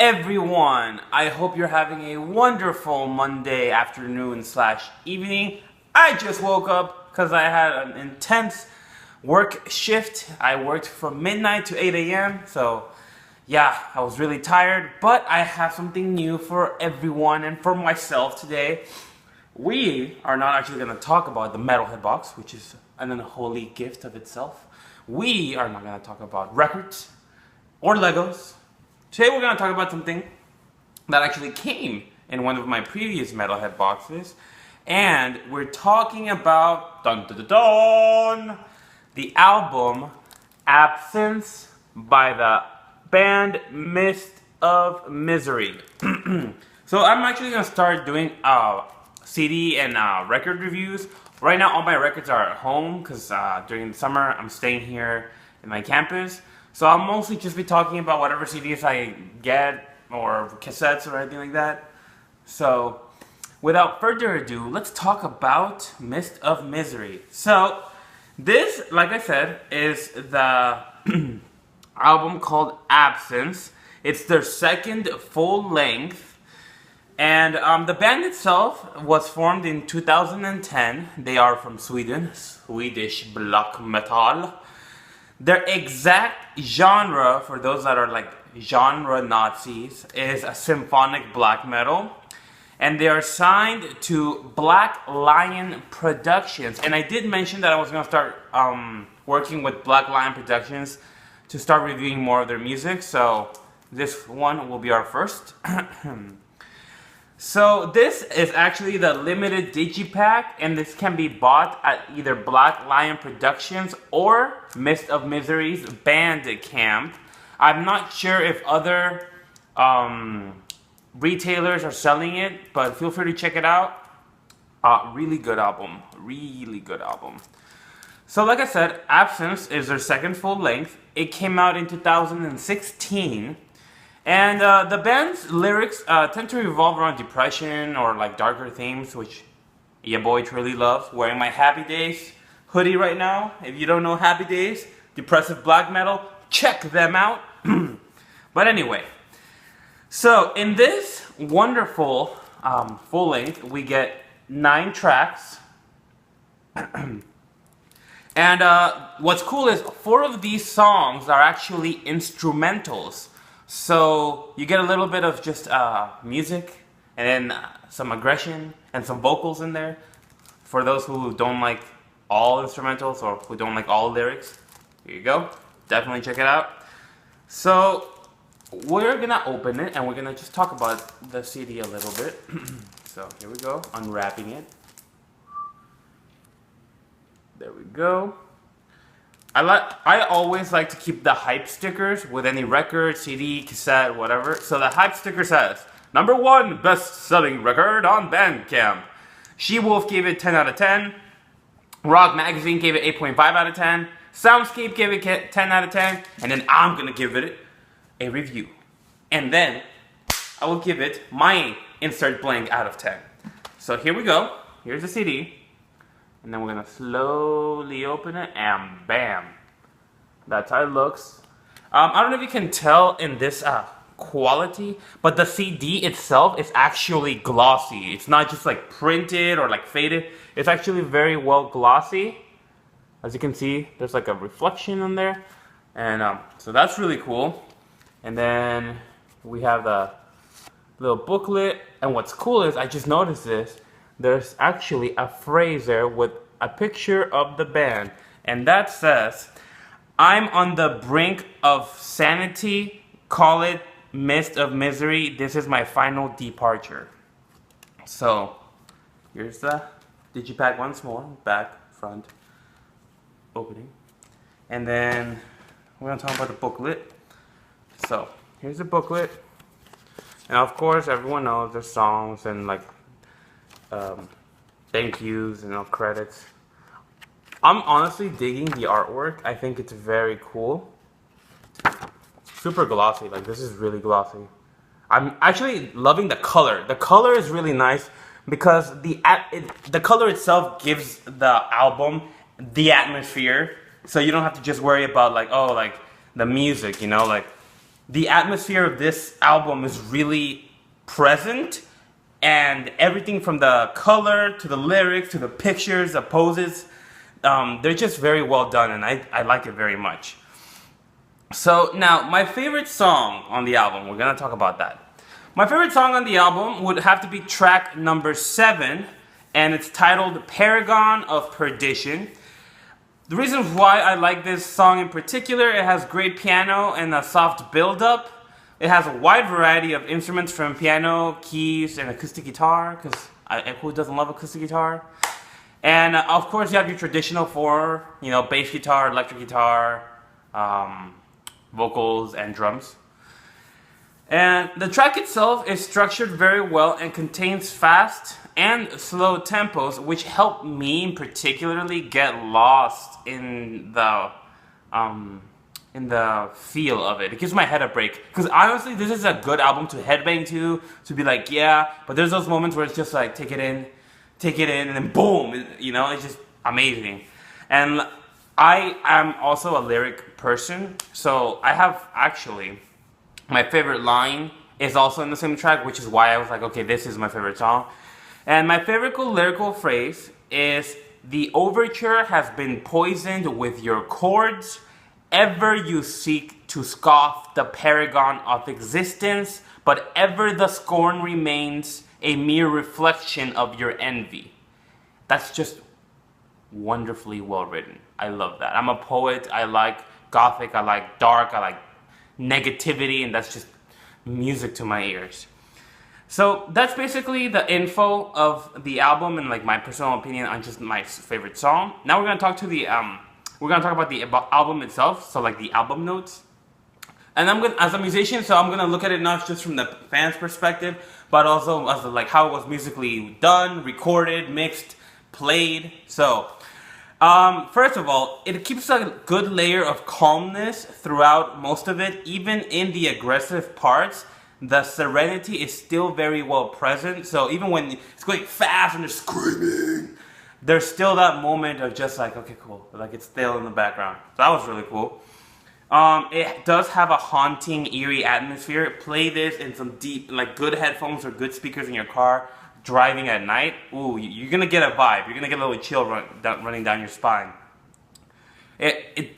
everyone. I hope you're having a wonderful Monday afternoon / evening. I just woke up because I had an intense work shift. I worked from midnight to 8 a.m. So yeah, I was really tired, but I have something new for everyone and for myself today. We are not actually going to talk about the Metalhead box, which is an unholy gift of itself. We are not going to talk about records or Legos. Today we're going to talk about something that actually came in one of my previous Metalhead boxes. And we're talking about the album Absence by the band Mist of Misery. So I'm actually going to start doing CD and record reviews. Right now all my records are at home because during the summer I'm staying here in my campus. So I'll mostly just be talking about whatever CDs I get or cassettes or anything like that. So without further ado, let's talk about Mist of Misery. So this, like I said, is the album called Absence. It's their second full length. And the band itself was formed in 2010. They are from Sweden, Swedish black metal. Their exact genre, for those that are like genre Nazis, is a symphonic black metal. And they are signed to Black Lion Productions. And I did mention that I was going to start working with Black Lion Productions to start reviewing more of their music. So this one will be our first. So this is actually the limited digipack, and this can be bought at either Black Lion Productions or Mist of Misery's Bandcamp. I'm not sure if other retailers are selling it, but feel free to check it out. Really good album. Really good album. So like I said, Absence is their second full length. It came out in 2016. And the band's lyrics tend to revolve around depression or like darker themes, which your boy truly loves. Wearing my Happy Days hoodie right now. If you don't know Happy Days, depressive black metal, check them out. But anyway, so in this wonderful full length, we get 9 tracks. And what's cool is 4 of these songs are actually instrumentals. So you get a little bit of just music and then some aggression and some vocals in there. For those who don't like all instrumentals or who don't like all lyrics, here you go. Definitely check it out. So we're gonna open it and we're gonna just talk about the CD a little bit. So here we go, unwrapping it. There we go. I always like to keep the hype stickers with any record, CD, cassette, whatever. So the hype sticker says, #1 best-selling record on Bandcamp. She-Wolf gave it 10 out of 10. Rock Magazine gave it 8.5 out of 10. Soundscape gave it 10 out of 10. And then I'm going to give it a review. And then I will give it my insert blank out of 10. So here we go. Here's the CD. And then we're going to slowly open it, and bam. That's how it looks. I don't know if you can tell in this quality, but the CD itself is actually glossy. It's not just like printed or like faded. It's actually very well glossy. As you can see, there's like a reflection on there. And so that's really cool. And then we have the little booklet. And what's cool is, I just noticed this. There's actually a phrase there with a picture of the band. And that says, "I'm on the brink of sanity. Call it Mist of Misery. This is my final departure." So, here's the digipack once more. Back, front, opening. And then we're going to talk about the booklet. So, here's the booklet. And of course, everyone knows there's songs and like thank yous and credits. I'm honestly digging the artwork. I think it's very cool. Super glossy. Like, this is really glossy. I'm actually loving the color. The color is really nice because the color itself gives the album the atmosphere. So you don't have to just worry about like, oh, like the music, you know, like the atmosphere of this album is really present, and everything from the color to the lyrics to the pictures, the poses, they're just very well done, and I like it very much. So now, my favorite song on the album, we're going to talk about that. My favorite song on the album would have to be track number 7, and it's titled Paragon of Perdition. The reason why I like this song in particular, it has great piano and a soft build-up. It has a wide variety of instruments from piano, keys, and acoustic guitar, because who doesn't love acoustic guitar? And of course, you have your traditional 4, bass guitar, electric guitar, vocals, and drums. And the track itself is structured very well and contains fast and slow tempos, which help me particularly get lost in the feel of it. It gives my head a break. Because honestly, this is a good album to headbang to be like, yeah, but there's those moments where it's just like, take it in, and then boom, it's just amazing. And I am also a lyric person, so I have actually, my favorite line is also in the same track, which is why I was like, okay, this is my favorite song. And my favorite lyrical phrase is, the overture has been poisoned with your chords. Ever you seek to scoff the paragon of existence, but ever the scorn remains a mere reflection of your envy. That's just wonderfully well written. I love that. I'm a poet. I like gothic. I like dark. I like negativity, and that's just music to my ears. So that's basically the info of the album and like my personal opinion on just my favorite song. Now we're gonna talk about the album itself. So like the album notes. And I'm gonna, as a musician, so I'm gonna look at it not just from the fans' perspective, but also as like how it was musically done, recorded, mixed, played. So first of all, it keeps a good layer of calmness throughout most of it. Even in the aggressive parts, the serenity is still very well present. So even when it's going fast and they're screaming, there's still that moment of just like, okay, cool. Like it's still in the background. So that was really cool. It does have a haunting, eerie atmosphere. Play this in some deep, like good headphones or good speakers in your car, driving at night. Ooh, you're gonna get a vibe. You're gonna get a little chill running down your spine.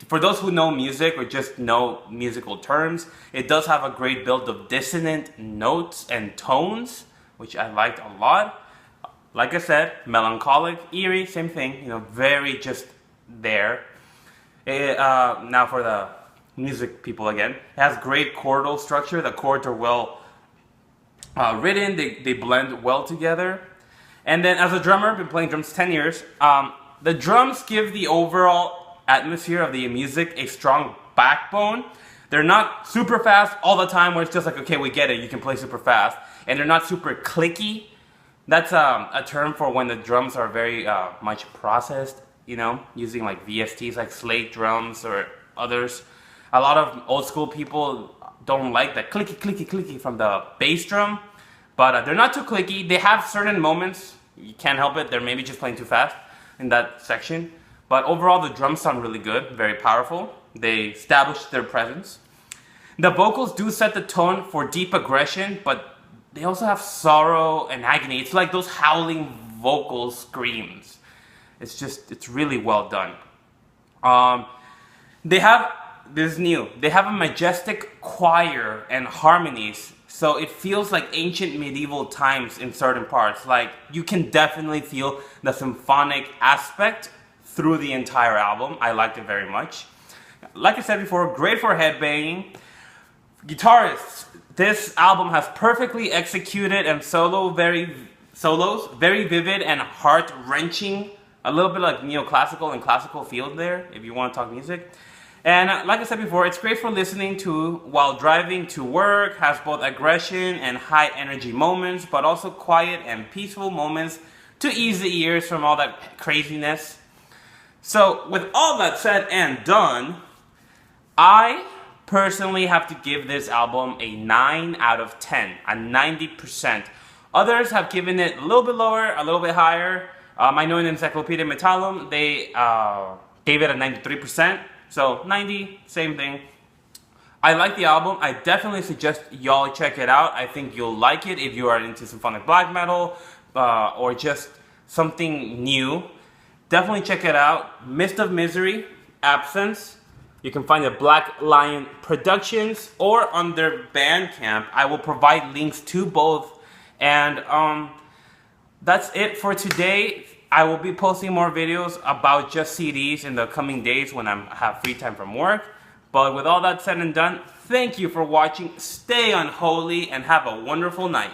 For those who know music or just know musical terms, it does have a great build of dissonant notes and tones, which I liked a lot. Like I said, melancholic, eerie, same thing. Very just there. Now for the music people again, it has great chordal structure. The chords are well written. They blend well together. And then as a drummer, I've been playing drums 10 years. The drums give the overall atmosphere of the music a strong backbone. They're not super fast all the time where it's just like, okay, we get it, you can play super fast. And they're not super clicky. That's a term for when the drums are very much processed, using like VSTs like slate drums or others. A lot of old school people don't like the clicky, clicky, clicky from the bass drum, but they're not too clicky. They have certain moments, you can't help it, they're maybe just playing too fast in that section. But overall, the drums sound really good, very powerful. They establish their presence. The vocals do set the tone for deep aggression, but they also have sorrow and agony. It's like those howling vocal screams. It's really well done. This is new. They have a majestic choir and harmonies, so it feels like ancient medieval times in certain parts. Like, you can definitely feel the symphonic aspect through the entire album. I liked it very much. Like I said before, great for headbanging. Guitarists, this album has perfectly executed and solos very vivid and heart-wrenching. A little bit like neoclassical and classical feel there, if you want to talk music. And like I said before, it's great for listening to while driving to work, has both aggression and high energy moments, but also quiet and peaceful moments to ease the ears from all that craziness. So, with all that said and done, I personally have to give this album a 9 out of 10, a 90%. Others have given it a little bit lower, a little bit higher. I know in Encyclopedia Metallum, they gave it a 93%, so 90, same thing. I like the album. I definitely suggest y'all check it out. I think you'll like it if you are into symphonic black metal or just something new. Definitely check it out. Mist of Misery, Absence. You can find it Black Lion Productions or on their Bandcamp. I will provide links to both. And that's it for today. I will be posting more videos about just CDs in the coming days when I have free time from work. But with all that said and done, thank you for watching. Stay unholy and have a wonderful night.